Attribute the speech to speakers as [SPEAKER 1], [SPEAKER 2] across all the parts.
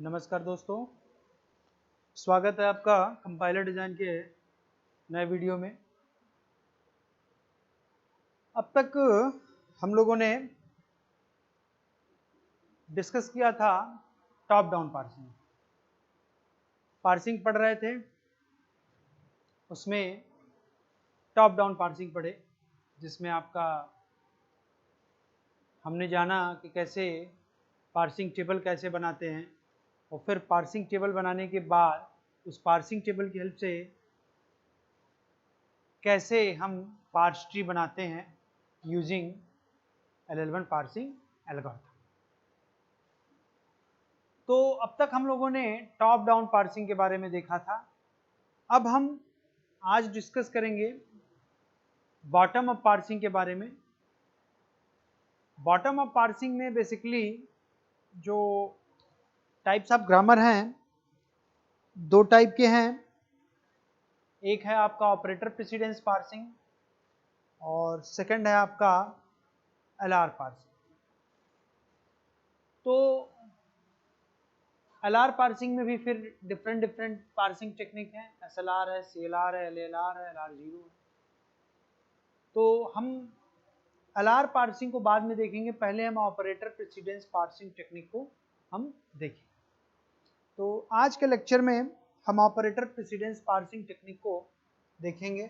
[SPEAKER 1] नमस्कार दोस्तों, स्वागत है आपका कंपाइलर डिज़ाइन के नए वीडियो में। अब तक हम लोगों ने डिस्कस किया था टॉप डाउन पार्सिंग। पार्सिंग पढ़ रहे थे, उसमें टॉप डाउन पार्सिंग पढ़े, जिसमें आपका हमने जाना कि कैसे पार्सिंग टेबल कैसे बनाते हैं, और फिर पार्सिंग टेबल बनाने के बाद उस पार्सिंग टेबल की हेल्प से कैसे हम पार्स ट्री बनाते हैं यूजिंग LL1 पार्सिंग एल्गोरिथम। तो अब तक हम लोगों ने टॉप डाउन पार्सिंग के बारे में देखा था। अब हम आज डिस्कस करेंगे बॉटम अप पार्सिंग के बारे में। बॉटम अप पार्सिंग में बेसिकली जो टाइप्स ऑफ ग्रामर हैं, दो टाइप के हैं। एक है आपका ऑपरेटर प्रेसिडेंस पार्सिंग और सेकंड है आपका LR पार्सिंग। तो LR पार्सिंग में भी फिर डिफरेंट पार्सिंग टेक्निक है। SLR है, CLR है, LLR है, LR0 है। तो हम LR पार्सिंग को बाद में देखेंगे, पहले हम ऑपरेटर प्रेसिडेंस पार्सिंग टेक्निक को हम देखें। तो आज के लेक्चर में हम ऑपरेटर प्रेसिडेंस पार्सिंग टेक्निक को देखेंगे।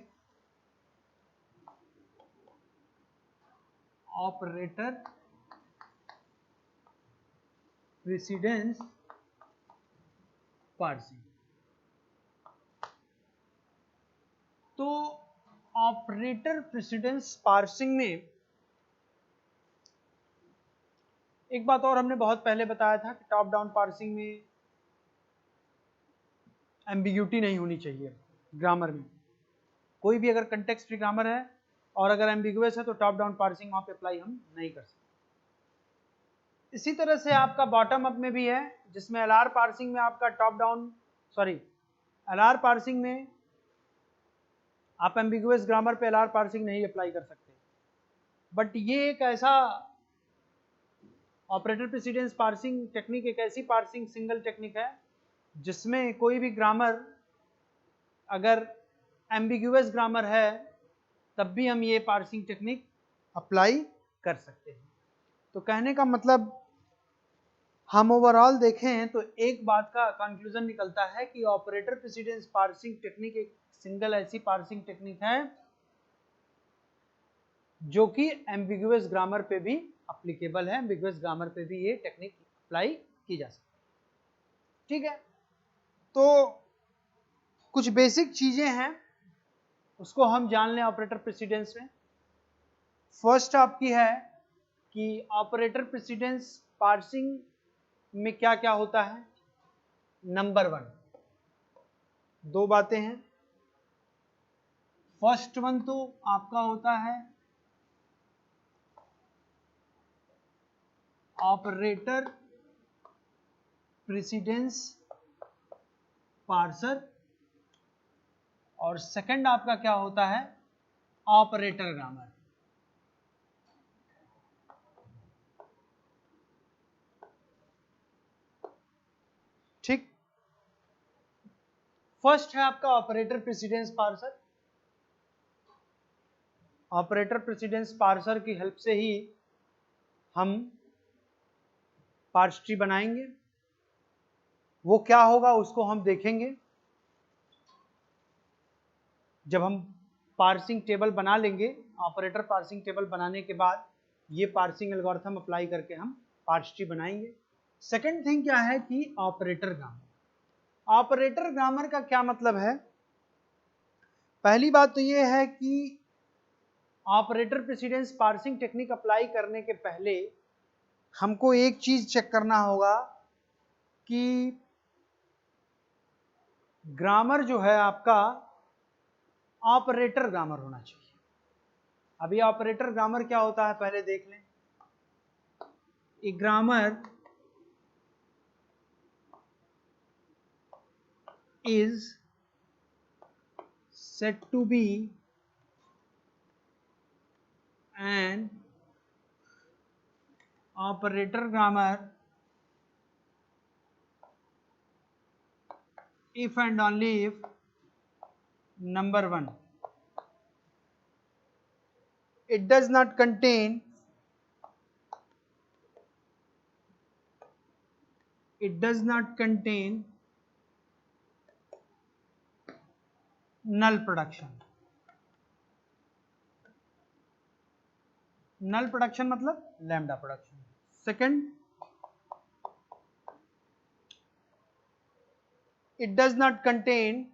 [SPEAKER 1] Operator precedence parsing. तो ऑपरेटर प्रेसिडेंस पार्सिंग में एक बात और हमने बहुत पहले बताया था कि टॉप डाउन पार्सिंग में एम्बिग्यूटी नहीं होनी चाहिए ग्रामर में। कोई भी अगर कंटेक्स्ट फ्री ग्रामर है और अगर एम्बिगुअस है तो टॉप डाउन पार्सिंग वहां पे अप्लाई हम नहीं कर सकते। इसी तरह से आपका बॉटम अप में भी है, जिसमें LR पार्सिंग में आपका LR पार्सिंग में आप एम्बिगुअस ग्रामर पे LR पार्सिंग नहीं अप्लाई कर सकते। बट ये एक ऐसा ऑपरेटर प्रेसिडेंस पार्सिंग टेक्निक, एक ऐसी पार्सिंग सिंगल टेक्निक है जिसमें कोई भी ग्रामर अगर एम्बिगुअस ग्रामर है तब भी हम ये पार्सिंग टेक्निक अप्लाई कर सकते हैं। तो कहने का मतलब हम ओवरऑल देखें तो एक बात का कंक्लूजन निकलता है कि ऑपरेटर प्रेसिडेंस पार्सिंग टेक्निक एक सिंगल ऐसी पार्सिंग टेक्निक है जो कि एम्बिगुअस ग्रामर पे भी एप्लीकेबल है, एम्बिगुअस ग्रामर पे भी ये टेक्निक अप्लाई की जा सकती है। ठीक है, तो कुछ बेसिक चीजें हैं उसको हम जान लें ऑपरेटर प्रेसिडेंस में। फर्स्ट आपकी है कि ऑपरेटर प्रेसिडेंस पार्सिंग में क्या क्या होता है। नंबर 1, दो बातें हैं। फर्स्ट वन तो आपका होता है ऑपरेटर प्रेसिडेंस पार्सर और सेकंड आपका क्या होता है, ऑपरेटर ग्रामर। ठीक, फर्स्ट है आपका operator precedence parser. Operator precedence parser की हेल्प से ही हम पार्स ट्री बनाएंगे। वो क्या होगा उसको हम देखेंगे जब हम पार्सिंग टेबल बना लेंगे। ऑपरेटर पार्सिंग टेबल बनाने के बाद ये पार्सिंग एल्गोरिथम अप्लाई करके हम पार्स ट्री बनाएंगे। सेकंड थिंग क्या है कि ऑपरेटर ग्रामर। ऑपरेटर ग्रामर का क्या मतलब है? पहली बात तो ये है कि operator precedence parsing technique apply करने के पहले हमको एक चीज चेक करना होगा कि ग्रामर जो है आपका ऑपरेटर ग्रामर होना चाहिए। अभी ऑपरेटर ग्रामर क्या होता है पहले देख लें। एक grammar is said to be an operator grammar if and only if number 1, it does not contain null production. null production मतलब lambda production. Second, it does not contain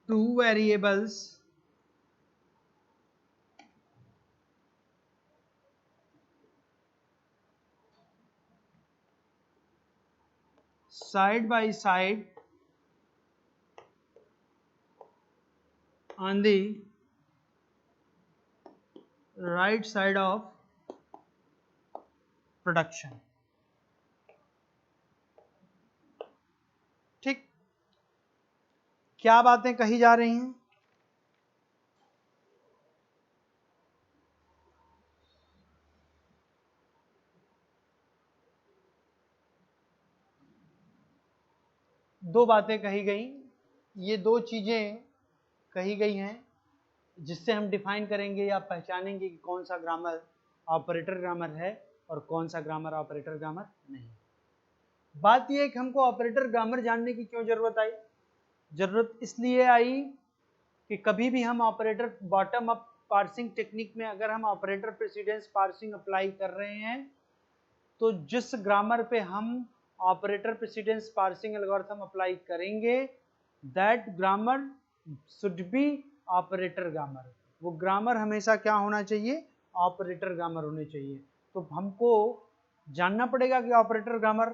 [SPEAKER 1] two variables side by side on the right side of production. ठीक, क्या बातें कही जा रही हैं? दो बातें कही गई, ये दो चीजें कही गई हैं जिससे हम डिफाइन करेंगे या पहचानेंगे कि कौन सा ग्रामर ऑपरेटर ग्रामर है और कौन सा ग्रामर ऑपरेटर ग्रामर नहीं। बात यह है कि हमको ऑपरेटर ग्रामर जानने की क्यों जरूरत आई? जरूरत इसलिए आई कि कभी भी हम operator bottom up parsing technique में अगर हम ऑपरेटर प्रेसिडेंस पार्सिंग अप्लाई कर रहे हैं तो जिस ग्रामर पे हम operator precedence parsing algorithm apply करेंगे that grammar should be operator grammar. वो ग्रामर हमेशा क्या होना चाहिए? ऑपरेटर ग्रामर होने चाहिए। तो हमको जानना पड़ेगा कि ऑपरेटर ग्रामर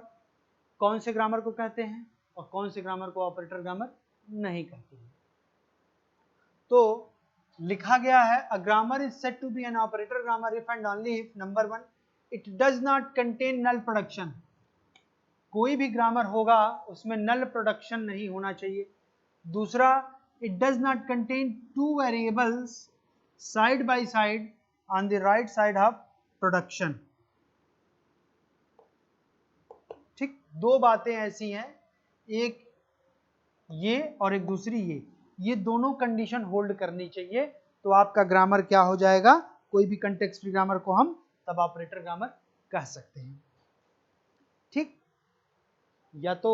[SPEAKER 1] कौन से ग्रामर को कहते हैं और कौन से ग्रामर को ऑपरेटर ग्रामर नहीं कहते हैं। तो लिखा गया है a grammar is said to be an operator grammar if and only if number 1 it does not contain null production. कोई भी ग्रामर होगा उसमें नल प्रोडक्शन नहीं होना चाहिए। दूसरा, it does not contain two variables side by side on the right side of production. ठीक, दो बातें ऐसी हैं, एक ये और एक दूसरी ये दोनों कंडीशन होल्ड करनी चाहिए तो आपका ग्रामर क्या हो जाएगा? कोई भी कंटेक्स्ट फ्री ग्रामर को हम तब ऑपरेटर ग्रामर कह सकते हैं। ठीक, या तो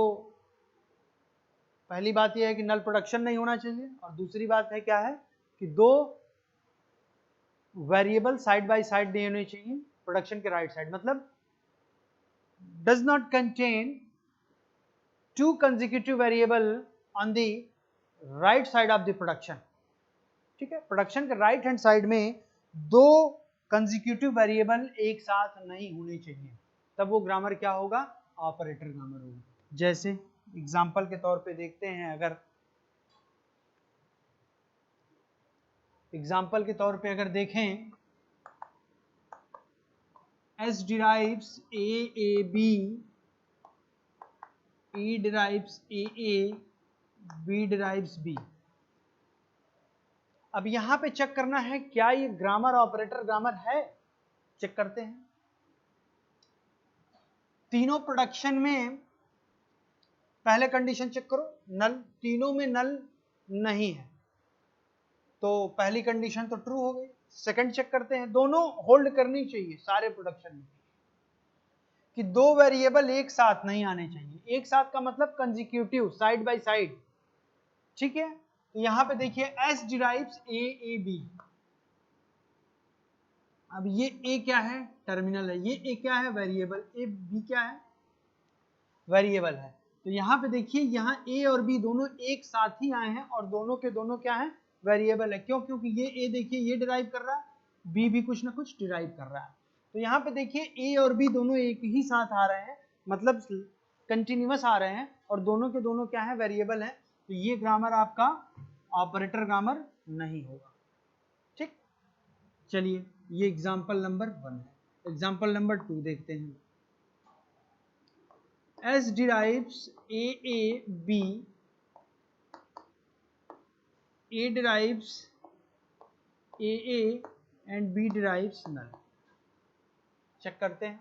[SPEAKER 1] पहली बात यह है कि नल प्रोडक्शन नहीं होना चाहिए और दूसरी बात है क्या है कि दो वेरिएबल साइड बाय साइड नहीं होने चाहिए प्रोडक्शन के राइट साइड, मतलब does not contain two consecutive variable on the right side of the production. ठीक है, प्रोडक्शन के राइट हैंड साइड में दो कंसेक्यूटिव वेरिएबल एक साथ नहीं होने चाहिए, तब वो ग्रामर क्या होगा? ऑपरेटर ग्रामर होगा। जैसे एग्जांपल के तौर पे देखते हैं, अगर एग्जांपल के तौर पे अगर देखें S derives AAB, E derives AA, B derives B। अब यहां पे चेक करना है क्या ये ग्रामर ऑपरेटर ग्रामर है, चेक करते हैं। तीनों प्रोडक्शन में पहले कंडीशन चेक करो, नल, तीनों में नल नहीं है तो पहली कंडीशन तो ट्रू हो गई। सेकंड चेक करते हैं, दोनों होल्ड करनी चाहिए सारे प्रोडक्शन में कि दो वेरिएबल एक साथ नहीं आने चाहिए। एक साथ का मतलब कंसेक्यूटिव, साइड बाय साइड। ठीक है, तो यहां पे देखिए S derives AAB। अब ये A क्या है? टर्मिनल है। ये A क्या है? वेरिएबल। B क्या है? वेरिएबल है। तो यहां पे देखिए यहाँ A और B दोनों एक साथ ही आए हैं और दोनों के दोनों क्या है? वेरिएबल है। क्यों? क्योंकि ये A देखिए ये डिराइव कर रहा है, B भी कुछ ना कुछ डिराइव कर रहा है। तो यहाँ पे देखिए A और B दोनों एक ही साथ आ रहे हैं, मतलब कंटिन्यूअस आ रहे हैं और दोनों के दोनों क्या है? वेरिएबल है। तो ये ग्रामर आपका ऑपरेटर ग्रामर नहीं होगा। ठीक, चलिए ये एग्जाम्पल नंबर 1 है। एग्जाम्पल नंबर 2 देखते हैं। S derives AAB, A derives AA and B derives null। Check करते हैं,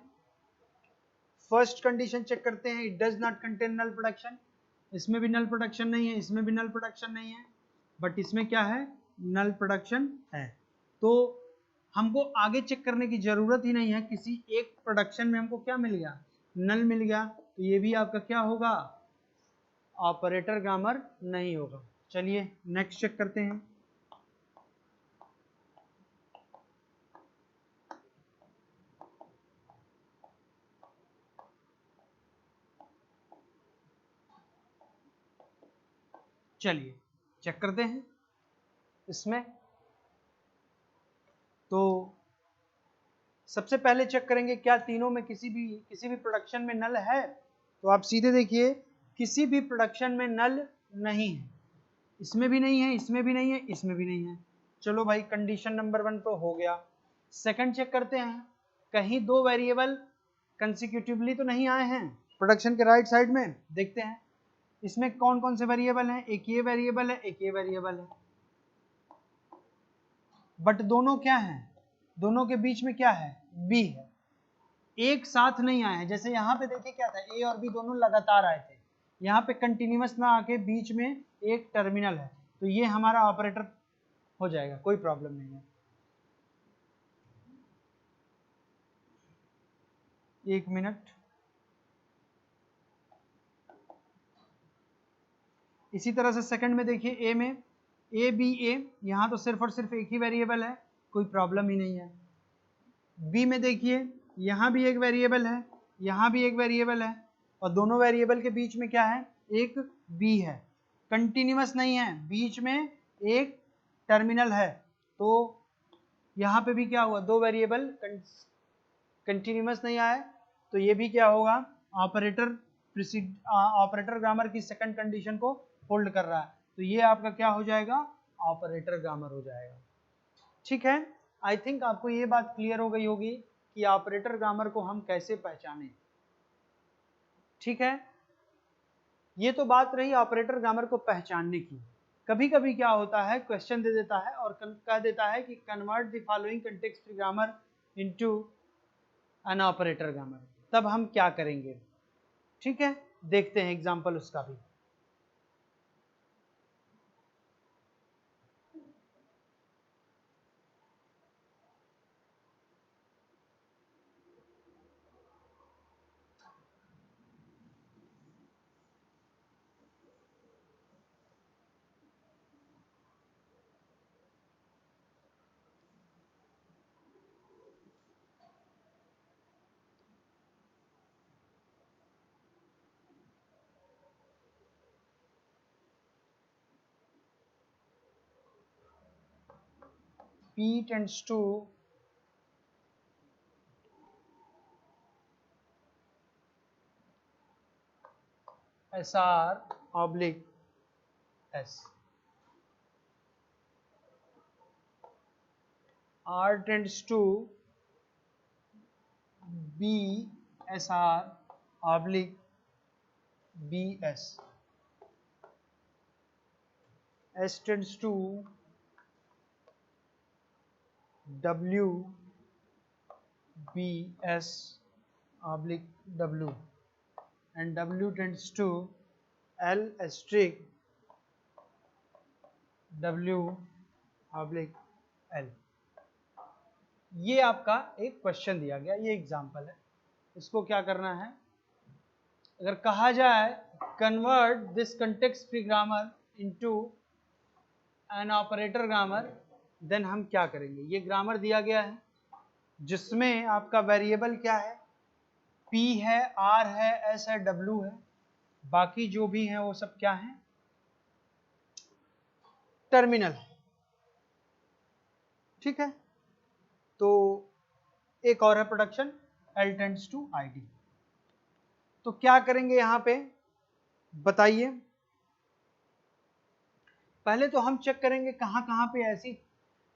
[SPEAKER 1] फर्स्ट कंडीशन चेक करते हैं, it does not contain null production. इसमें भी नल प्रोडक्शन नहीं है, इसमें भी नल प्रोडक्शन नहीं है, बट इसमें क्या है, नल प्रोडक्शन है। तो हमको आगे चेक करने की जरूरत ही नहीं है, किसी एक प्रोडक्शन में हमको क्या मिल गया, नल मिल गया, तो ये भी आपका क्या होगा, ऑपरेटर ग्रामर नहीं होगा। चलिए नेक्स्ट चेक करते हैं। चलिए चेक करते हैं इसमें। तो सबसे पहले चेक करेंगे क्या तीनों में किसी भी प्रोडक्शन में नल है। तो आप सीधे देखिए, किसी भी प्रोडक्शन में नल नहीं है, इसमें भी नहीं है, इसमें भी नहीं है, इसमें भी नहीं है। चलो भाई कंडीशन नंबर 1 तो हो गया। सेकंड चेक करते हैं, कहीं दो वेरिएबल कंसेक्यूटिवली तो नहीं आए हैं प्रोडक्शन के राइट साइड में। देखते हैं इसमें कौन कौन से वेरिएबल हैं, एक ये वेरिएबल है, एक ये वेरिएबल है, बट दोनों क्या हैं, दोनों के बीच में क्या है, बी है, एक साथ नहीं आए हैं। जैसे यहाँ पे देखिए क्या था, ए और बी दोनों लगातार आए थे, यहाँ पे कंटिन्यूअस ना आके बीच में एक टर्मिनल है, तो ये हमारा ऑपरेटर हो जाएगा, कोई प्रॉब्लम नहीं है। एक मिनट, इसी तरह से सेकंड में देखिए, ए में ए बी ए, यहाँ तो सिर्फ और सिर्फ एक ही वेरिएबल है, कोई प्रॉब्लम ही नहीं है। बी में देखिए यहाँ भी एक वेरिएबल है, यहाँ भी एक वेरिएबल है, और दोनों वेरिएबल के बीच में क्या है, एक बी है, कंटिन्यूअस नहीं है, बीच में एक टर्मिनल है। तो यहाँ पे भी क्या हुआ, दो वेरिएबल कंटिन्यूअस नहीं आए, तो ये भी क्या होगा, ऑपरेटर ग्रामर की सेकंड कंडीशन को होल्ड कर रहा है, तो ये आपका क्या हो जाएगा, ऑपरेटर ग्रामर हो जाएगा। ठीक है, आई थिंक आपको ये बात क्लियर हो गई होगी कि ऑपरेटर ग्रामर को हम कैसे पहचानें। ठीक है, ये तो बात रही ऑपरेटर ग्रामर को पहचानने की। कभी कभी क्या होता है, क्वेश्चन दे देता है और कह देता है कि convert the following context free grammar into an operator grammar, तब हम क्या करेंगे। ठीक है, देखते हैं एग्जांपल उसका भी। P tends to SR oblique S. R tends to B SR oblique BS. S tends to W BS oblique W, and W tends to L asterisk W oblique L। ये आपका एक क्वेश्चन दिया गया, ये example है, इसको क्या करना है, अगर कहा जाए convert this context free grammar into an operator grammar, then हम क्या करेंगे। ये ग्रामर दिया गया है जिसमें आपका वेरिएबल क्या है, P है, R है, S है, W है, बाकी जो भी है वो सब क्या है, टर्मिनल है। ठीक है, तो एक और है production L tends to ID। तो क्या करेंगे यहाँ पे बताइए। पहले तो हम चेक करेंगे कहाँ कहाँ पे ऐसी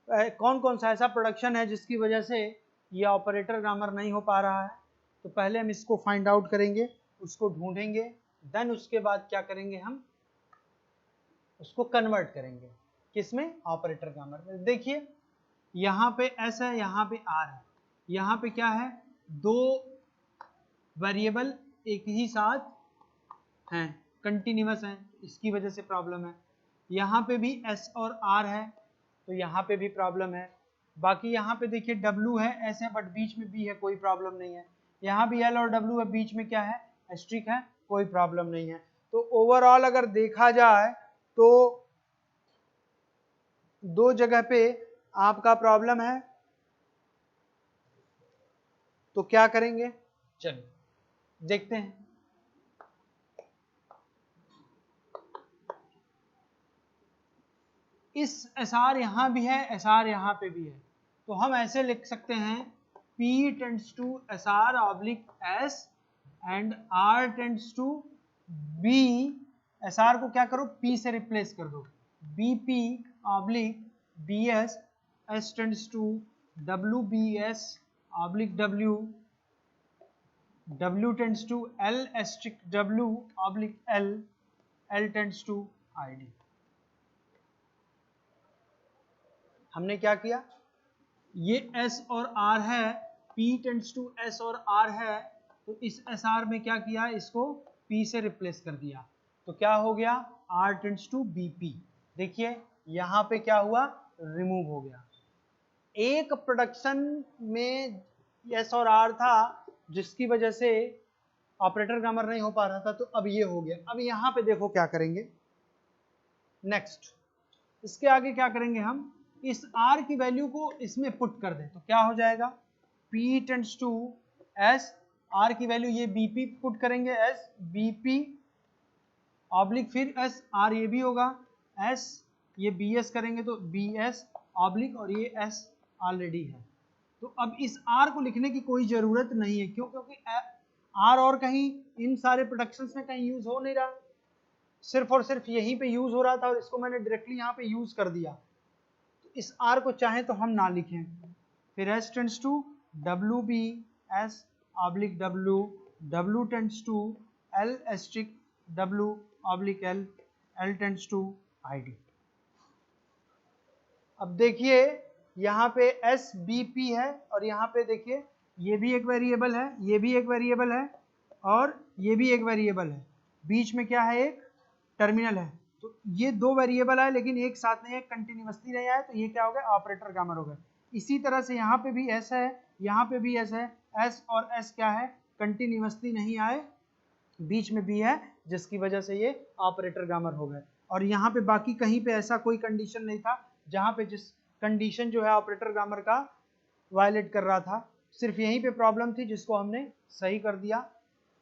[SPEAKER 1] कौन कौन सा ऐसा प्रोडक्शन है जिसकी वजह से ये ऑपरेटर ग्रामर नहीं हो पा रहा है। तो पहले हम इसको फाइंड आउट करेंगे, उसको ढूंढेंगे, देन उसके बाद क्या करेंगे, हम उसको कन्वर्ट करेंगे किसमें, ऑपरेटर ग्रामर में। देखिए यहाँ पे s है, यहाँ पे r है, यहाँ पे क्या है, दो वेरिएबल एक ही साथ हैं, कंटिन्यूअस हैं, इसकी वजह से प्रॉब्लम है। यहाँ पे भी s और r है तो यहाँ पे भी प्रॉब्लम है। बाकी यहाँ पे देखिए w है, s है, बट बीच में b है, कोई प्रॉब्लम नहीं है। यहाँ भी l और w है, बीच में क्या है, एस्ट्रिक है, कोई प्रॉब्लम नहीं है। तो ओवरऑल अगर देखा जाए तो दो जगह पे आपका प्रॉब्लम है, तो क्या करेंगे, चलिए देखते हैं। इस SR यहाँ भी है, SR यहाँ पे भी है, तो हम ऐसे लिख सकते हैं P tends to SR oblique S and R tends to B। SR को क्या करो, P से रिप्लेस कर दो, BP oblique BS, S tends to WBS oblique W, W tends to L asterisk W oblique L, L tends to ID। हमने क्या किया, ये S और R है, P टेंड्स टू S और R है, तो इस SR में क्या किया, इसको P से रिप्लेस कर दिया, तो क्या हो गया, R टेंड्स टू BP। देखिए यहाँ पे क्या हुआ, रिमूव हो गया। एक प्रोडक्शन में S और R था जिसकी वजह से ऑपरेटर ग्रामर नहीं हो पा रहा था, तो अब ये हो गया। अब यहाँ पे देखो क्या करेंगे, नेक्स्ट इसके आगे क्या करेंगे, हम इस R की वैल्यू को इसमें पुट कर दें, तो क्या हो जाएगा, P tends to S, R की वैल्यू ये BP पुट करेंगे, S BP ऑब्लिक फिर S, R ये भी होगा, S ये BS करेंगे तो BS ऑब्लिक, और ये S ऑलरेडी है। तो अब इस R को लिखने की कोई ज़रूरत नहीं है, क्यों, क्योंकि R और कहीं इन सारे प्रोडक्शंस में कहीं यूज़ हो नहीं रहा, सिर्फ और सिर्फ यहीं पे यूज़ हो रहा था और इसको मैंने डायरेक्टली यहाँ पे यूज़ कर दिया। इस R को चाहे तो हम ना लिखें, फिर S tends to WB S oblique W, W tends to L asterisk W oblique L, L tends to ID। अब देखिए यहाँ पे SBP है और यहाँ पे देखिए ये भी एक वेरिएबल है, ये भी एक वेरिएबल है और ये भी एक वेरिएबल है, बीच में क्या है, एक टर्मिनल है। तो ये दो वेरिएबल है लेकिन एक साथ नहीं है, कंटिन्यूअसली नहीं आया, तो ये क्या हो गया, ऑपरेटर ग्रामर हो गया। इसी तरह से यहाँ पे भी S है, यहाँ पे भी S है, S और S क्या है, कंटिन्यूअसली नहीं आए, बीच में भी है, जिसकी वजह से ये ऑपरेटर ग्रामर हो गए। और यहाँ पे बाकी कहीं पे ऐसा कोई कंडीशन नहीं था जहाँ पे जिस कंडीशन जो है ऑपरेटर ग्रामर का वायलेट कर रहा था, सिर्फ यहीं पे प्रॉब्लम थी जिसको हमने सही कर दिया,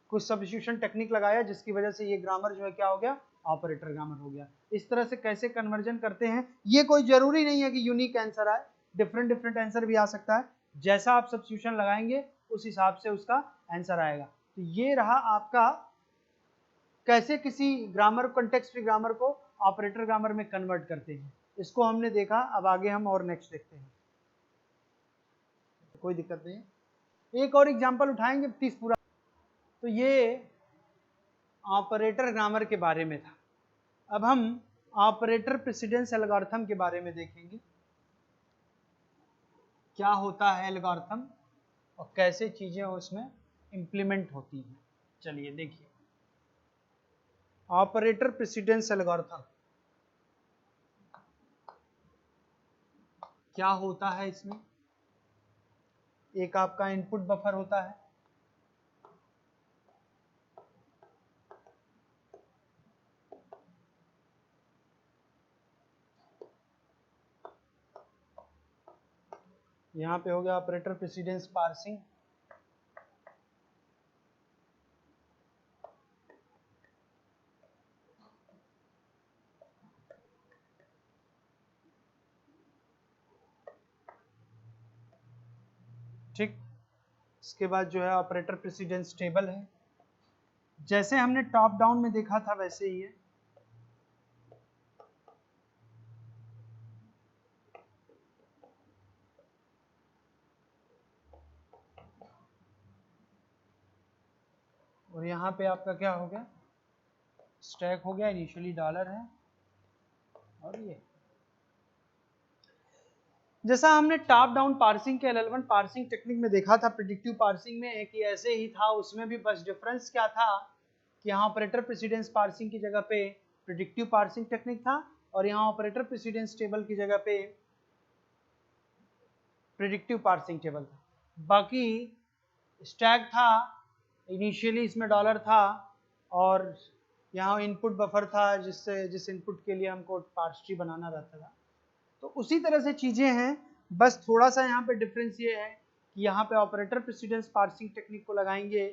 [SPEAKER 1] कुछ सब्स्टिट्यूशन टेक्निक लगाया जिसकी वजह से ये ग्रामर जो है क्या हो गया, ऑपरेटर ग्रामर हो गया। इस तरह से कैसे कन्वर्जन करते हैं, ये कोई जरूरी नहीं है कि यूनिक आंसर आए, डिफरेंट डिफरेंट आंसर भी आ सकता है, जैसा आप सब्स्टिट्यूशन लगाएंगे उस हिसाब से उसका आंसर आएगा। तो ये रहा आपका कैसे किसी ग्रामर, कॉन्टेक्स्ट फ्री ग्रामर को ऑपरेटर ग्रामर में कन्वर्ट करते हैं, इसको हमने देखा। अब आगे हम और नेक्स्ट देखते हैं, कोई दिक्कत नहीं है। एक और एग्जांपल उठाएंगे 30 पूरा। तो ये ऑपरेटर ग्रामर के बारे में था। अब हम ऑपरेटर प्रेसिडेंस एल्गोरिथम के बारे में देखेंगे, क्या होता है एल्गोरिथम और कैसे चीजें उसमें इंप्लीमेंट होती हैं। चलिए देखिए, ऑपरेटर प्रेसिडेंस एल्गोरिथम क्या होता है। इसमें एक आपका इनपुट बफर होता है, यहाँ पे हो गया ऑपरेटर प्रेसिडेंस पार्सिंग, ठीक। इसके बाद जो है ऑपरेटर प्रेसिडेंस टेबल है, जैसे हमने टॉप डाउन में देखा था वैसे ही है। और यहाँ पे आपका क्या हो गया, स्टैक हो गया, इनिशियली $है और ये। जैसा हमने टॉप डाउन पार्सिंग के L11 पार्सिंग टेक्निक में देखा था, प्रेडिक्टिव पार्सिंग में कि ऐसे ही था, उसमें भी बस डिफरेंस क्या था कि यहाँ ऑपरेटर प्रेसिडेंस पार्सिंग की जगह पे प्रेडिक्टिव पार्सिंग टेक्निक था और यहाँ ऑपरेटर प्रेसिडेंस टेबल की जगह पे प्रेडिक्टिव पार्सिंग टेबल था। बाकी स्टैक था, इनिशियली इसमें डॉलर था और यहाँ इनपुट बफर था जिस इनपुट के लिए हमको पार्स ट्री बनाना रहता था। तो उसी तरह से चीजें हैं, बस थोड़ा सा यहाँ पे डिफरेंस ये है कि यहाँ पे ऑपरेटर प्रेसिडेंस पार्सिंग टेक्निक को लगाएंगे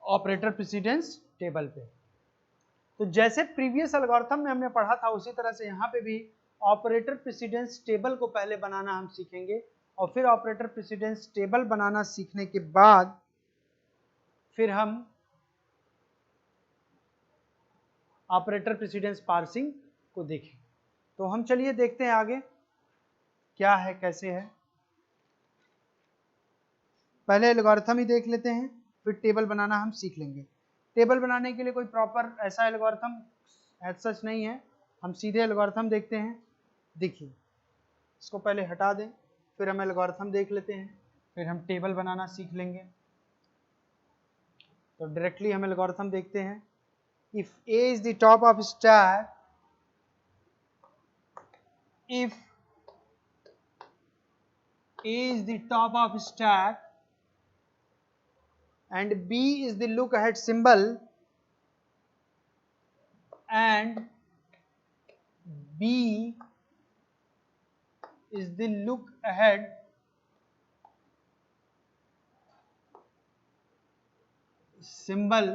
[SPEAKER 1] ऑपरेटर प्रेसिडेंस टेबल पे। तो जैसे प्रीवियस एल्गोरिथम में हमने पढ़ा था उसी तरह से यहाँ पे भी ऑपरेटर प्रेसिडेंस टेबल को पहले बनाना हम सीखेंगे और फिर ऑपरेटर प्रेसिडेंस टेबल बनाना सीखने के बाद फिर हम ऑपरेटर प्रेसिडेंस पार्सिंग को देखें। तो हम चलिए देखते हैं आगे क्या है कैसे है। पहले एल्गोरिथम ही देख लेते हैं, फिर टेबल बनाना हम सीख लेंगे। टेबल बनाने के लिए कोई प्रॉपर ऐसा एल्गोरिथम एज सच नहीं है, हम सीधे एल्गोरिथम देखते हैं। देखिए, इसको पहले हटा दें, फिर हम एल्गोरिथम देख लेते हैं, फिर हम टेबल बनाना सीख लेंगे। तो डायरेक्टली हम एल्गोरिथम देखते हैं। If A is the top of stack, if A is the top of stack and B is the look ahead symbol and B is the look ahead symbol,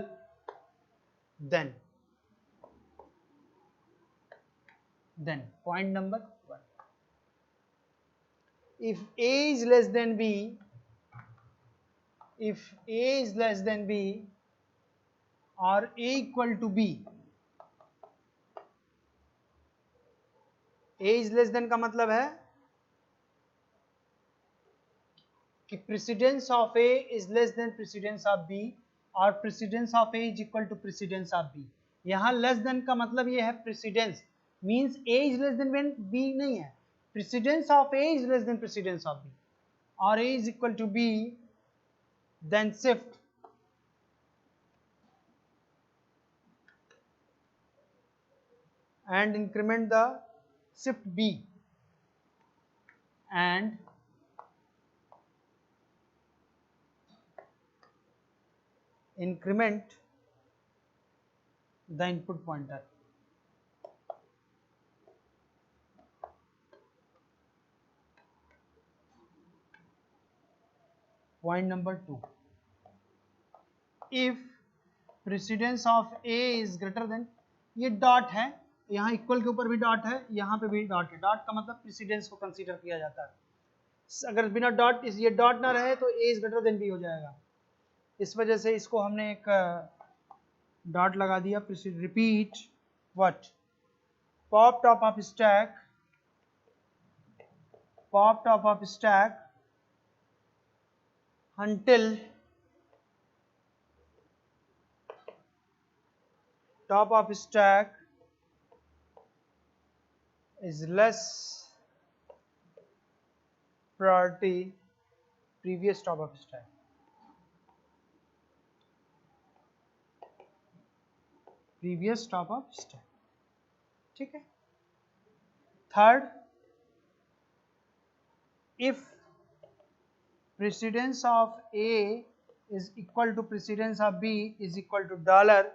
[SPEAKER 1] then point number 1, if A is less than B, if A is less than B or A equal to B, A is less than का मतलब है कि precedence of A is less than precedence of B और precedence of A is equal to precedence of B। यहाँ less than का मतलब ये है precedence means A is less than B नहीं है, precedence of A is less than precedence of B और A is equal to B, then shift and increment the shift B and increment the input pointer। Point number 2, if precedence of A is greater than, ये dot है, यहाँ equal के ऊपर भी dot है, यहाँ पे भी डॉट है। डॉट का मतलब प्रेसिडेंस को कंसीडर किया जाता है। अगर बिना डॉट ये डॉट ना रहे तो A is greater then B हो जाएगा। इस वजह से इसको हमने एक डॉट लगा दिया। Repeat what, pop top of stack, pop top of stack until top of stack is less priority previous top of stack। previous top of stack, ठीक है। Third, if precedence of A is equal to precedence of B is equal to $,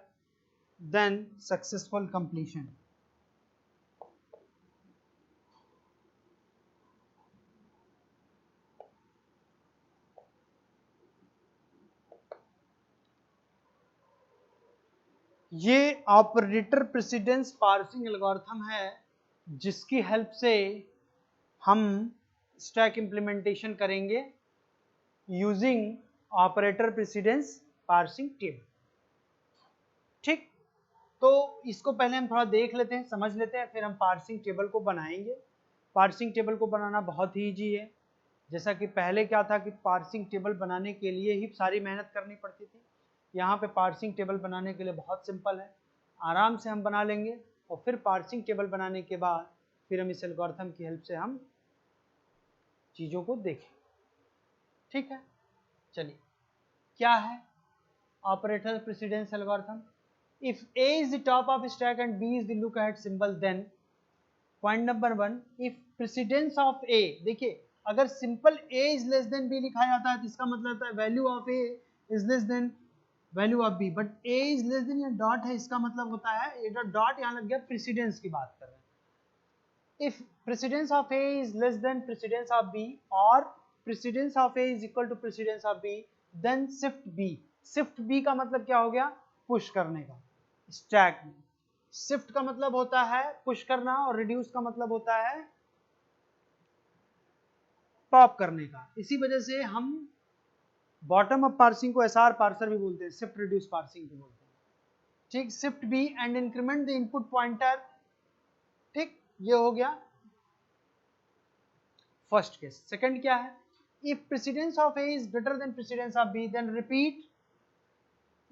[SPEAKER 1] then successful completion। ये operator precedence parsing algorithm है जिसकी help से हम stack implementation करेंगे using operator precedence parsing table. ठीक, तो इसको पहले हम थोड़ा देख लेते हैं, समझ लेते हैं, फिर हम पार्सिंग टेबल को बनाएंगे। पार्सिंग टेबल को बनाना बहुत ही ईजी है। जैसा कि पहले क्या था कि पार्सिंग टेबल बनाने के लिए ही सारी मेहनत करनी पड़ती थी, यहाँ पे पार्सिंग टेबल बनाने के लिए बहुत सिंपल है, आराम से हम बना लेंगे। और फिर पार्सिंग टेबल बनाने के बाद फिर हम इस एल्गोरिथम की हेल्प से हम चीजों को देखें। ठीक है, चलिए क्या है operator precedence algorithm. If A is the top of stack and B is the look ahead symbol, then point number 1, if precedence of A, देखिए अगर simple A is less then B लिखा जाता है तो इसका मतलब होता है value of A is less then value of B, but A is less then, ये डॉट है, इसका मतलब होता है, ये डॉट यहाँ लग गया, प्रेसिडेंस की बात कर रहे हैं। If precedence of A is less than precedence of B और precedence of A is equal to precedence of B, then shift B। Shift B का मतलब क्या हो गया, पुश करने का स्टैक में। शिफ्ट का मतलब होता है पुश करना और रिड्यूस का मतलब होता है पॉप करने का। इसी वजह से हम बॉटम अप पार्सिंग को एसआर पार्सर भी बोलते हैं, शिफ्ट रिड्यूस पार्सिंग भी बोलते हैं। ठीक, shift B and increment the input pointer. ठीक, ये हो गया फर्स्ट केस। सेकंड क्या है, if precedence of A is greater than precedence of B, then repeat.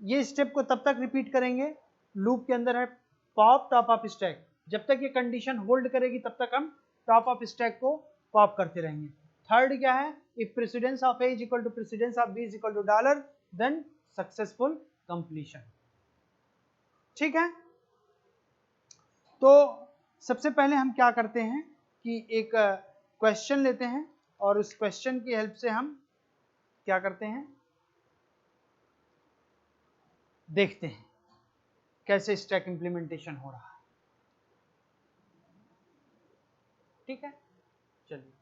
[SPEAKER 1] ये स्टेप को तब तक रिपीट करेंगे, लूप के अंदर है पॉप टॉप ऑफ स्टैक, जब तक ये कंडीशन होल्ड करेगी तब तक हम टॉप ऑफ स्टैक को पॉप करते रहेंगे। थर्ड क्या है, if precedence of A is equal to precedence of B is equal to dollar, then successful completion. ठीक है, तो सबसे पहले हम क्या करते हैं कि एक क्वेश्चन लेते हैं और उस क्वेश्चन की हेल्प से हम क्या करते हैं, देखते हैं कैसे स्टैक इंप्लीमेंटेशन हो रहा है। ठीक है, चलिए